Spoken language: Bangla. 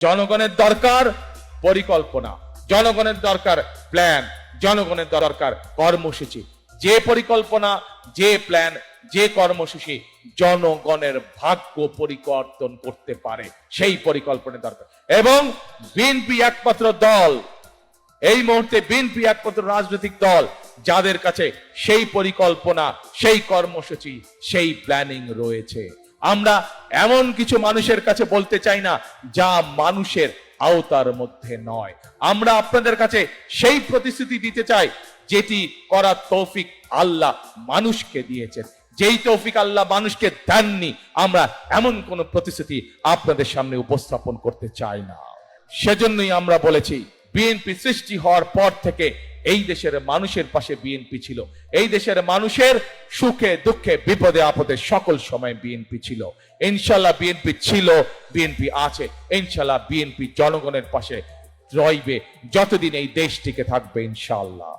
জনগণের দরকার পরিকল্পনা, জনগণের দরকার প্ল্যান, জনগণের দরকার কর্মসূচি। যে পরিকল্পনা, যে প্ল্যান, যে কর্মসূচি জনগণের ভাগ্য পরিবর্তন করতে পারে, সেই পরিকল্পনা দরকার। এবং বিএনপি একমাত্র দল, এই মুহূর্তে বিএনপি একমাত্র রাজনৈতিক দল যাদের কাছে সেই পরিকল্পনা, সেই কর্মসূচি, সেই প্ল্যানিং রয়েছে। আমরা এমন কিছু মানুষের কাছে বলতে চাই না যা মানুষের আওতার মধ্যে নয়। আমরা আপনাদের কাছে সেই প্রতিশ্রুতি দিতে চাই যেটি করার তৌফিক আল্লাহ মানুষকে দিয়েছেন। যেই তৌফিক আল্লাহ মানুষকে দেননি, আমরা এমন কোন প্রতিশ্রুতি আপনাদের সামনে উপস্থাপন করতে চাই না। সেজন্যই আমরা বলেছি, বিএনপি সৃষ্টি হওয়ার পর থেকে এই দেশের মানুষের পাশে বিএনপি ছিল। এই দেশের মানুষের সুখে দুঃখে বিপদে আপদে সকল সময় বিএনপি ছিল। ইনশাল্লাহ বিএনপি ছিল, বিএনপি আছে, ইনশাল্লাহ বিএনপি জনগণের পাশে রইবে যতদিন এই দেশ টিকে থাকবে ইনশাল্লাহ।